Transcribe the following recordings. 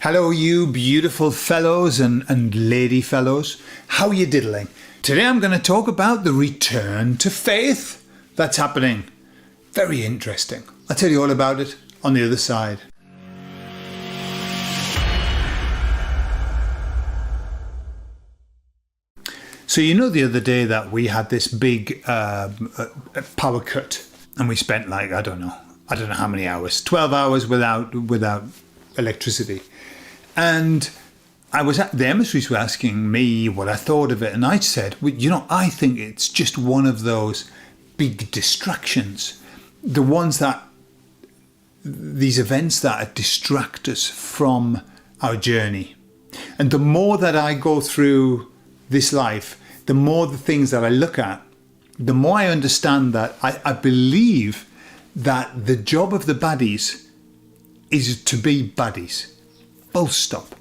Hello, you beautiful fellows and lady fellows. How are you diddling? Today I'm going to talk about the return to faith that's happening. Very interesting. I'll tell you all about it on the other side. So you know the other day that we had this big power cut and we spent I don't know how many hours, 12 hours without electricity. And the emissaries were asking me what I thought of it, and I said, well, I think it's just one of those big distractions, these events that distract us from our journey. And the more that I go through this life, the more the things that I look at, the more I understand that I believe that the job of the baddies is to be baddies. Full stop.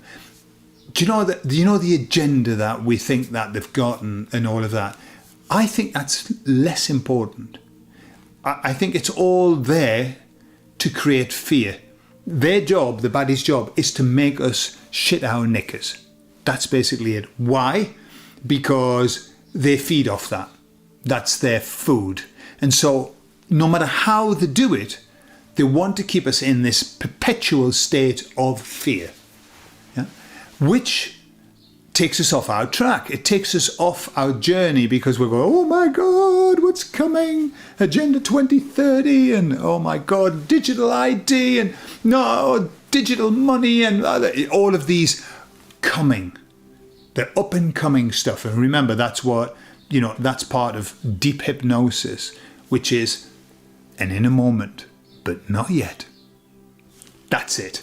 Do you know the agenda that we think that they've got and all of that? I think that's less important. I think it's all there to create fear. Their job, the baddies' job, is to make us shit our knickers. That's basically it. Why? Because they feed off that. That's their food. And so no matter how they do it, they want to keep us in this perpetual state of fear, which takes us off our track. It takes us off our journey because we're going, oh my God, what's coming? Agenda 2030 and oh my God, digital ID and no, digital money and all of these coming. The up and coming stuff. And remember, that's that's part of deep hypnosis, which is an inner moment. But not yet. That's it.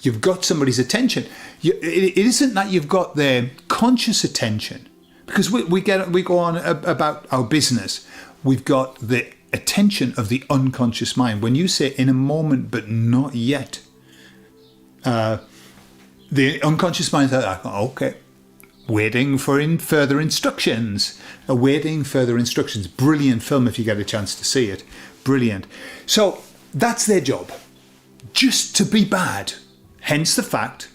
You've got somebody's attention. It isn't that you've got their conscious attention, because we go on about our business. We've got the attention of the unconscious mind. When you say in a moment but not yet, the unconscious mind is like, okay, waiting for further instructions. Awaiting further instructions. Brilliant film if you get a chance to see it. Brilliant. So that's their job, just to be bad. Hence the fact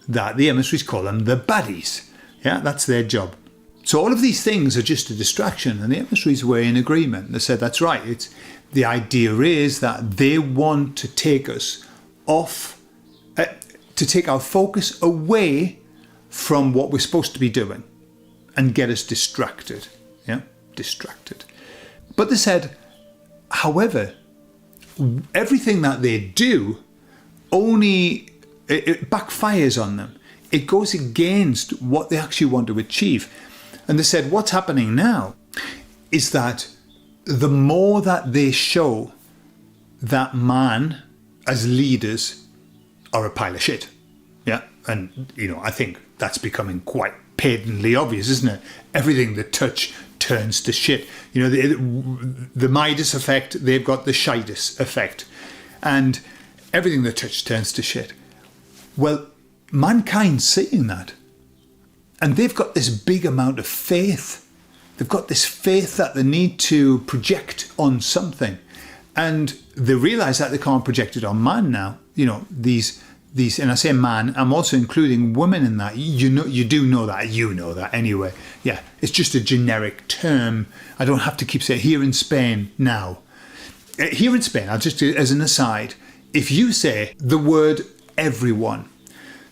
that the emissaries call them the baddies. Yeah, that's their job. So all of these things are just a distraction, and the emissaries were in agreement. They said, that's right. The idea is that they want to take us off, to take our focus away from what we're supposed to be doing and get us distracted. Yeah, distracted. But they said, however, everything that they do it backfires on them. It goes against what they actually want to achieve. And they said what's happening now is that the more that they show that man as leaders are a pile of shit. Yeah. And, I think that's becoming quite patently obvious, isn't it? Everything they touch turns to shit. The Midas effect, they've got the shitus effect. And everything they touch turns to shit. Well, mankind's seeing that. And they've got this big amount of faith. They've got this faith that they need to project on something. And they realise that they can't project it on man now. These, and I say man, I'm also including women in that. You do know that. You know that anyway. Yeah, it's just a generic term. I don't have to keep saying here in Spain now. Here in Spain, I'll just do it as an aside. If you say the word everyone,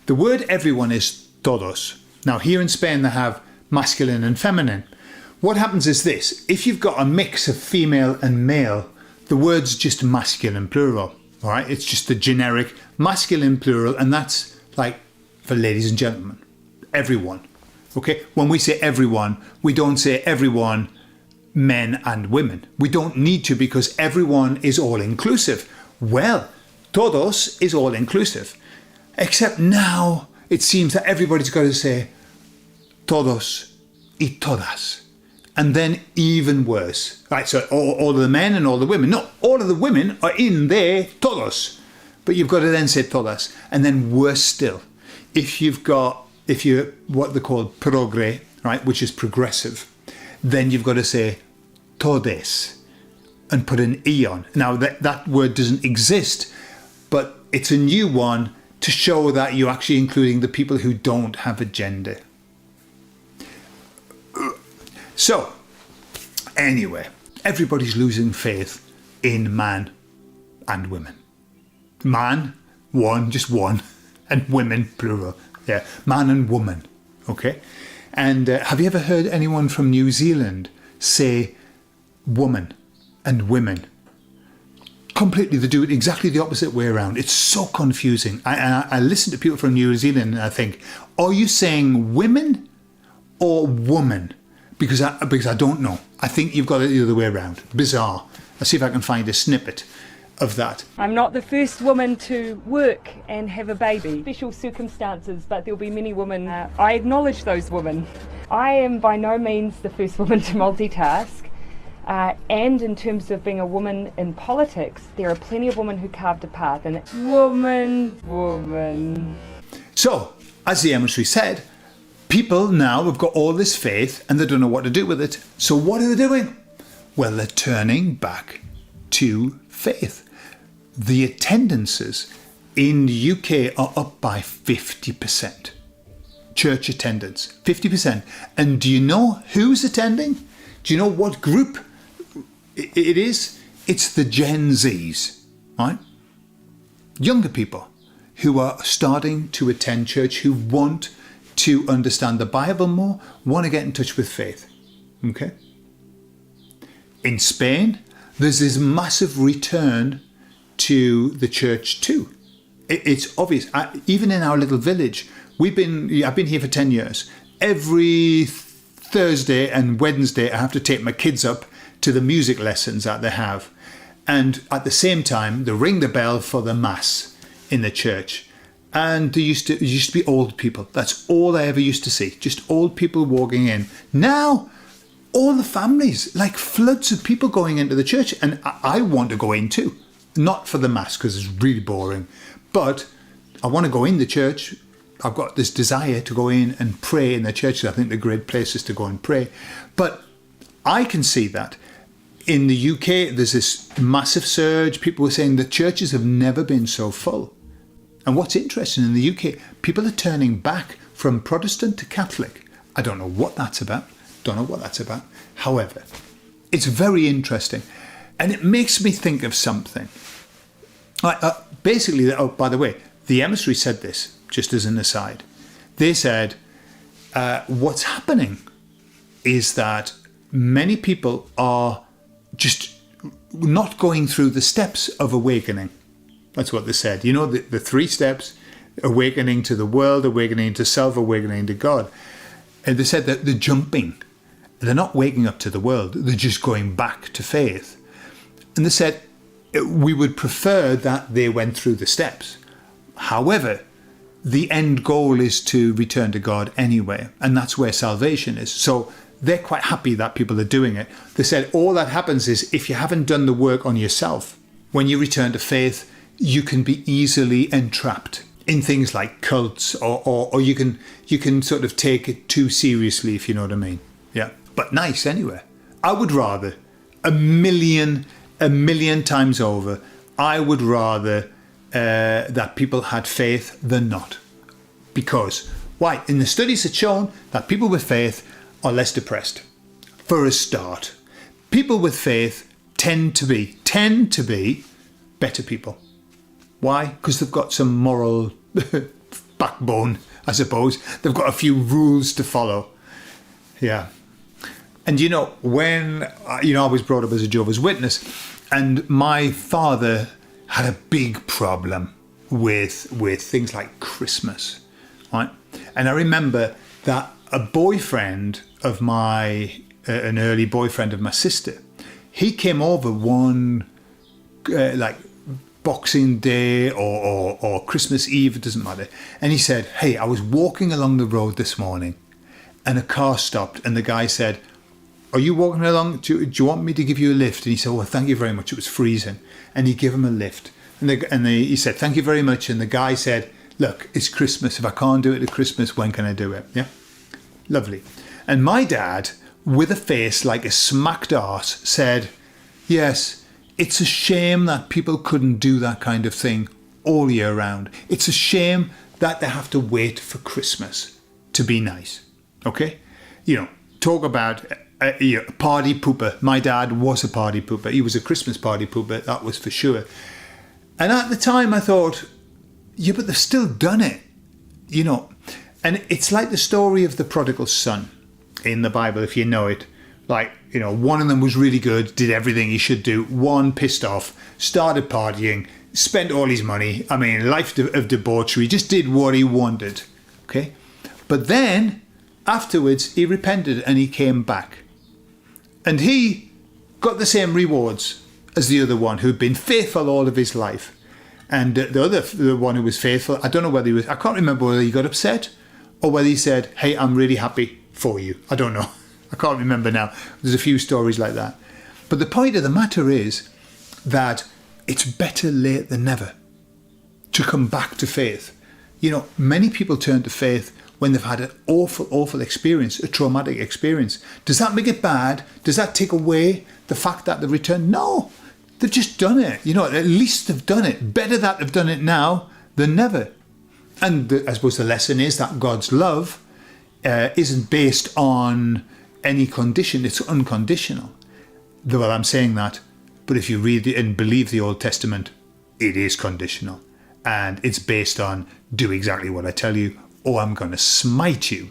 the word everyone is todos. Now here in Spain they have masculine and feminine. What happens is this: if you've got a mix of female and male, the word's just masculine plural. All right, it's just the generic masculine plural, and that's like for ladies and gentlemen, everyone. Okay, when we say everyone, we don't say everyone, men and women. We don't need to, because everyone is all inclusive. Well, todos is all inclusive, except now it seems that everybody's got to say todos y todas. And then even worse. Right, so all of the men and all the women. No, all of the women are in there, todos. But you've got to then say todas. And then worse still, if you're what they call progre, right, which is progressive, then you've got to say todes and put an E on. Now that word doesn't exist, but it's a new one to show that you're actually including the people who don't have a gender. So, anyway, everybody's losing faith in man and women. Man, one, just one, and women, plural. Yeah, man and woman, okay? And have you ever heard anyone from New Zealand say woman and women? Completely, they do it exactly the opposite way around. It's so confusing. I listen to people from New Zealand and I think, are you saying women or woman? Because I don't know. I think you've got it the other way around. Bizarre. I'll see if I can find a snippet of that. I'm not the first woman to work and have a baby. Special circumstances, but there'll be many women. I acknowledge those women. I am by no means the first woman to multitask. And in terms of being a woman in politics, there are plenty of women who carved a path. And woman. So, as the emissary said, people now have got all this faith and they don't know what to do with it. So what are they doing? Well, they're turning back to faith. The attendances in the UK are up by 50%. Church attendance, 50%. And do you know who's attending? Do you know what group it is? It's the Gen Zs, right? Younger people who are starting to attend church, who want to understand the Bible more, want to get in touch with faith. Okay? In Spain, there's this massive return to the church too. It's obvious. Even in our little village, I've been here for 10 years. Every Thursday and Wednesday, I have to take my kids up to the music lessons that they have. And at the same time, they ring the bell for the mass in the church. And there used to be old people. That's all I ever used to see. Just old people walking in. Now, all the families, like floods of people going into the church. And I want to go in too. Not for the mass, because it's really boring. But I want to go in the church. I've got this desire to go in and pray in the church. I think they're great places to go and pray. But I can see that. In the UK, there's this massive surge. People were saying the churches have never been so full. And what's interesting in the UK, people are turning back from Protestant to Catholic. I don't know what that's about. However, it's very interesting. And it makes me think of something. Basically, by the way, the emissary said this, just as an aside. They said, what's happening is that many people are just not going through the steps of awakening. That's what they said. You know, the 3 steps: awakening to the world, awakening to self, awakening to God. And they said that they're jumping. They're not waking up to the world. They're just going back to faith. And they said, we would prefer that they went through the steps. However, the end goal is to return to God anyway. And that's where salvation is. So they're quite happy that people are doing it. They said all that happens is if you haven't done the work on yourself, when you return to faith, you can be easily entrapped in things like cults, or you can sort of take it too seriously, if you know what I mean. Yeah, but nice anyway. I would rather a million times over, I would rather that people had faith than not. Because why? In the studies it's shown that people with faith are less depressed. For a start, people with faith tend to be better people. Why? Because they've got some moral backbone, I suppose. They've got a few rules to follow. Yeah. And you know, when I was brought up as a Jehovah's Witness, and my father had a big problem with things like Christmas, right? And I remember that a boyfriend of an early boyfriend of my sister, he came over one Boxing Day or Christmas Eve, it doesn't matter. And he said, hey, I was walking along the road this morning and a car stopped and the guy said, are you walking along? Do you want me to give you a lift? And he said, well, thank you very much. It was freezing. And he gave him a lift. And he said, thank you very much. And the guy said, look, it's Christmas. If I can't do it at Christmas, when can I do it? Yeah. Lovely. And my dad, with a face like a smacked arse, said, yes, it's a shame that people couldn't do that kind of thing all year round. It's a shame that they have to wait for Christmas to be nice. Okay? Talk about a party pooper. My dad was a party pooper. He was a Christmas party pooper, that was for sure. And at the time I thought, yeah, but they've still done it. And it's like the story of the prodigal son in the Bible, if you know it. Like, one of them was really good, did everything he should do. One pissed off, started partying, spent all his money. I mean, life of debauchery, just did what he wanted. Okay? But then, afterwards, he repented and he came back. And he got the same rewards as the other one who'd been faithful all of his life. And the one who was faithful, I don't know whether I can't remember whether he got upset or whether he said, hey, I'm really happy for you. I don't know. I can't remember now. There's a few stories like that. But the point of the matter is that it's better late than never to come back to faith. Many people turn to faith when they've had an awful, awful experience, a traumatic experience. Does that make it bad? Does that take away the fact that they've returned? No. They've just done it. At least they've done it. Better that they've done it now than never. And I suppose the lesson is that God's love isn't based on any condition. It's unconditional. Well, I'm saying that. But if you read and believe the Old Testament, it is conditional. And it's based on do exactly what I tell you or I'm going to smite you.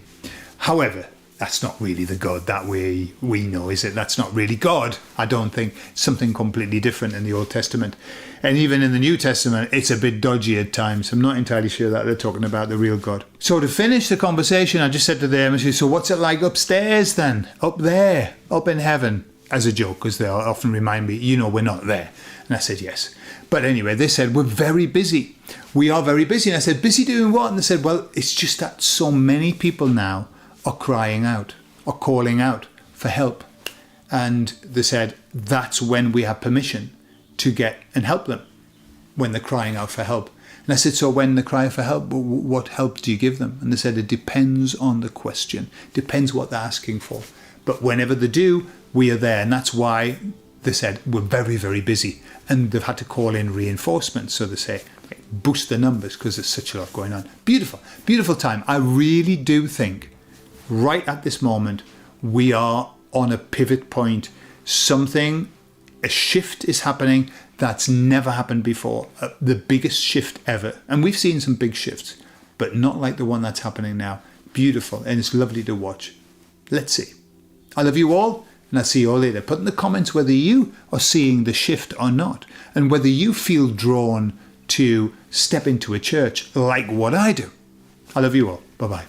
However, that's not really the God that we know, is it? That's not really God, I don't think. It's something completely different in the Old Testament. And even in the New Testament, it's a bit dodgy at times. I'm not entirely sure that they're talking about the real God. So to finish the conversation, I just said to them, so what's it like upstairs then? Up there, up in heaven? As a joke, because they often remind me, we're not there. And I said, yes. But anyway, they said, we're very busy. We are very busy. And I said, busy doing what? And they said, well, it's just that so many people now are crying out or calling out for help. And they said, that's when we have permission to get and help them, when they're crying out for help. And I said, so when they cry for help, what help do you give them? And they said, it depends on the question, depends what they're asking for. But whenever they do, we are there. And that's why they said, we're very, very busy. And they've had to call in reinforcements. So they say, boost the numbers because there's such a lot going on. Beautiful, beautiful time. I really do think right at this moment, we are on a pivot point. A shift is happening that's never happened before. The biggest shift ever. And we've seen some big shifts, but not like the one that's happening now. Beautiful. And it's lovely to watch. Let's see. I love you all. And I'll see you all later. Put in the comments whether you are seeing the shift or not. And whether you feel drawn to step into a church like what I do. I love you all. Bye-bye.